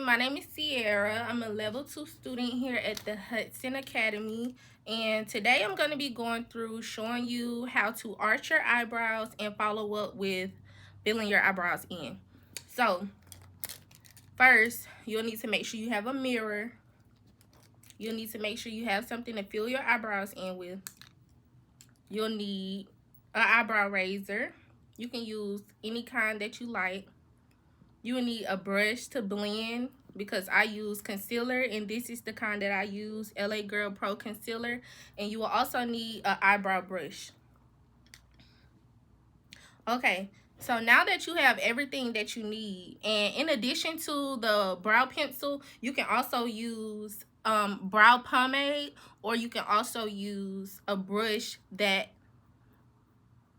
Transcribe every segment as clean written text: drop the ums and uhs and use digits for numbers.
my name is Sierra. I'm a level 2 student here at the Hudson Academy, and today I'm going to be going through showing you how to arch your eyebrows and follow up with filling your eyebrows in. So first, you'll need to make sure you have a mirror. You'll need to make sure you have something to fill your eyebrows in with. You'll need an eyebrow razor. You can use any kind that you like. You will need a brush to blend, because I use concealer, and this is the kind that I use, LA Girl Pro Concealer. And you will also need an eyebrow brush. Okay, so now that you have everything that you need, and in addition to the brow pencil, you can also use brow pomade, or you can also use a brush that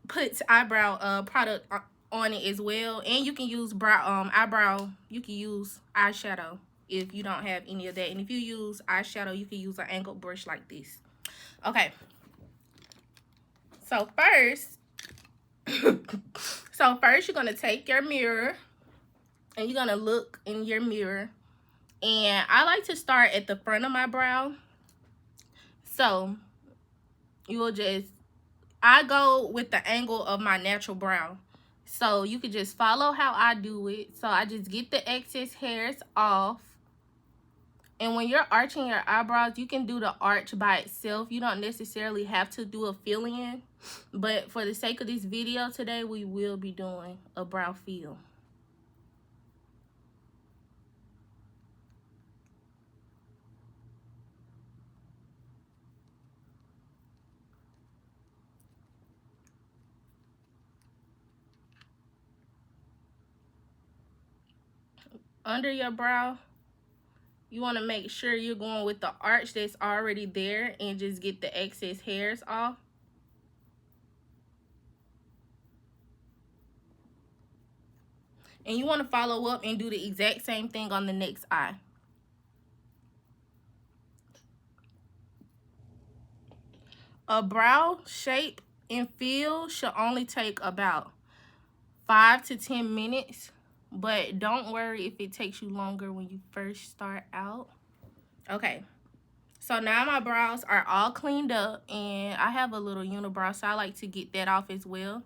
puts eyebrow product on it as well. And you can use eyebrow, you can use eyeshadow if you don't have any of that. And if you use eyeshadow, you can use an angled brush like this. Okay, so first you're gonna take your mirror and you're gonna look in your mirror, and I like to start at the front of my brow. So you will just, I go with the angle of my natural brow. So you can just follow how I do it. So I just get the excess hairs off. And when you're arching your eyebrows, you can do the arch by itself. You don't necessarily have to do a fill-in. But for the sake of this video today, we will be doing a brow fill. Under your brow, you want to make sure you're going with the arch that's already there and just get the excess hairs off. And you want to follow up and do the exact same thing on the next eye. A brow shape and fill should only take about 5 to 10 minutes. But don't worry if it takes you longer when you first start out. Okay, so now my brows are all cleaned up, and I have a little unibrow, so I like to get that off as well.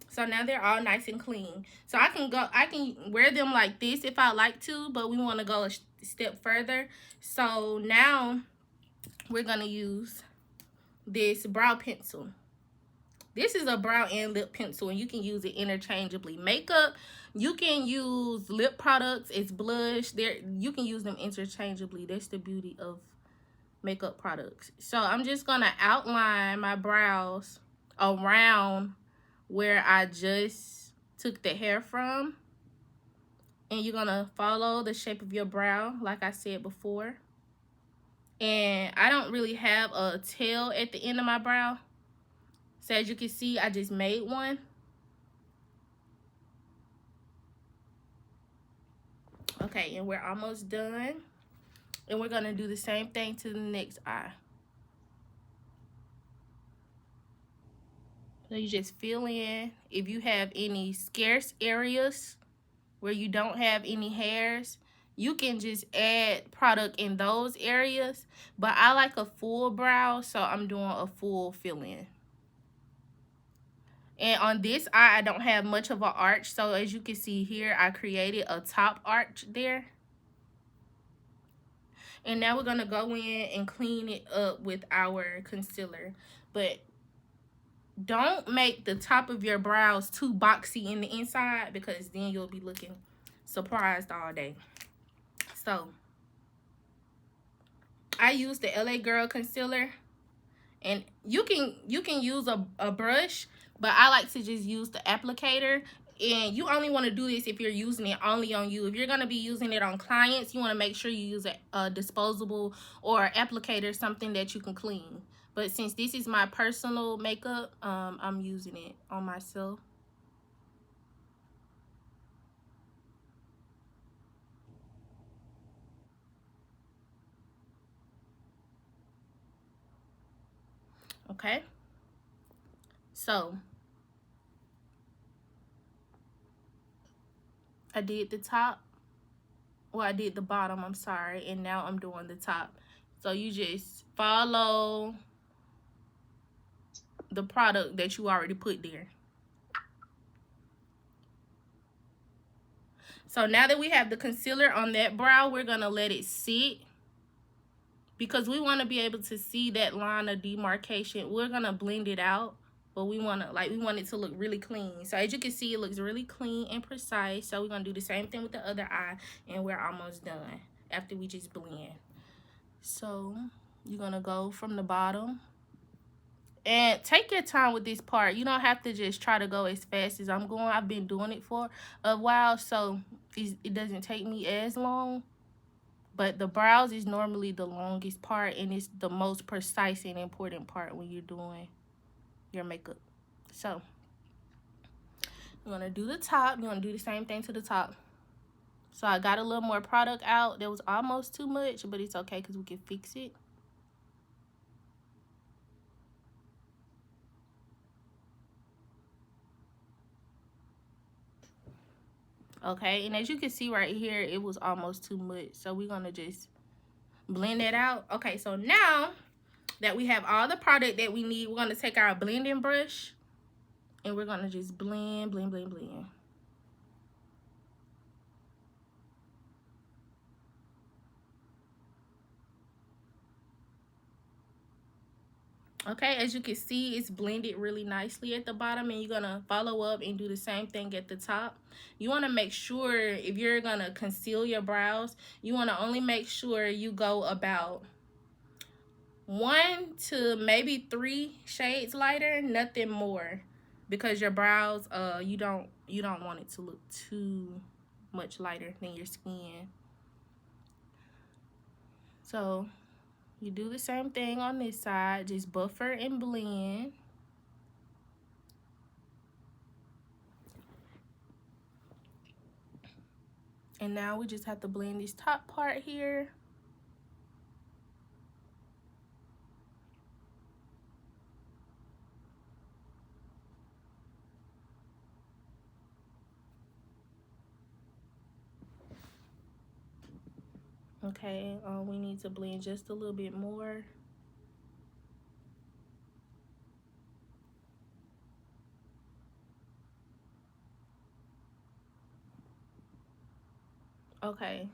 So now they're all nice and clean. So I can wear them like this if I like to, but we want to go a step further. So now we're gonna use this brow pencil. This is a brow and lip pencil, and you can use it interchangeably. Makeup, you can use lip products, it's blush. You can use them interchangeably. That's the beauty of makeup products. So I'm just going to outline my brows around where I just took the hair from. And you're going to follow the shape of your brow, like I said before. And I don't really have a tail at the end of my brow. So as you can see, I just made one. Okay, and we're almost done. And we're gonna do the same thing to the next eye. So you just fill in. If you have any scarce areas where you don't have any hairs, you can just add product in those areas. But I like a full brow, so I'm doing a full fill-in. And on this eye, I don't have much of an arch. So as you can see here, I created a top arch there. And now we're going to go in and clean it up with our concealer. But don't make the top of your brows too boxy in the inside, because then you'll be looking surprised all day. So I use the LA Girl concealer. And you can use a brush, but I like to just use the applicator. And you only want to do this if you're using it only on you. If you're going to be using it on clients, you want to make sure you use a disposable or applicator, something that you can clean. But since this is my personal makeup, I'm using it on myself. Okay. So I did the top. well, I did the bottom, I'm sorry, and now I'm doing the top. So you just follow the product that you already put there. So now that we have the concealer on that brow, we're gonna let it sit because we want to be able to see that line of demarcation. We're gonna blend it out, but we want it to look really clean. So as you can see, it looks really clean and precise. So we're gonna do the same thing with the other eye, and we're almost done after we just blend. So you're gonna go from the bottom. And take your time with this part. You don't have to just try to go as fast as I'm going. I've been doing it for a while, so it doesn't take me as long. But the brows is normally the longest part, and it's the most precise and important part when you're doing your makeup. So you're going to do the top. You're going to do the same thing to the top. So I got a little more product out. That was almost too much, but it's okay because we can fix it. Okay, and as you can see right here, it was almost too much. So we're going to just blend that out. Okay, so now that we have all the product that we need, we're going to take our blending brush and we're going to just blend, blend, blend, blend. Okay, as you can see, it's blended really nicely at the bottom, and you're gonna follow up and do the same thing at the top. You want to make sure, if you're gonna conceal your brows, you want to only make sure you go about 1 to maybe 3 shades lighter, nothing more, because your brows you don't want it to look too much lighter than your skin. So you do the same thing on this side, just buffer and blend. And now we just have to blend this top part here. Okay, we need to blend just a little bit more. Okay,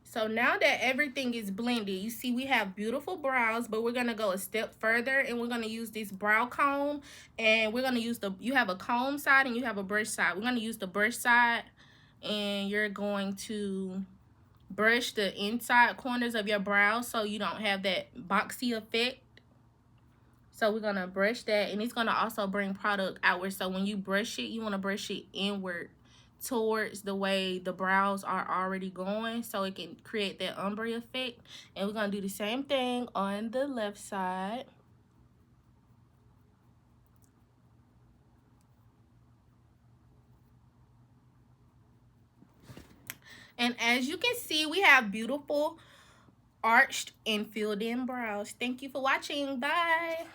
so now that everything is blended, you see we have beautiful brows, but we're gonna go a step further and we're gonna use this brow comb, and we're gonna use you have a comb side and you have a brush side. We're gonna use the brush side, and you're going to brush the inside corners of your brows so you don't have that boxy effect. So we're gonna brush that, and it's gonna also bring product outward. So when you brush it, you want to brush it inward towards the way the brows are already going, so it can create that ombre effect. And we're gonna do the same thing on the left side. And as you can see, we have beautiful arched and filled in brows. Thank you for watching. Bye.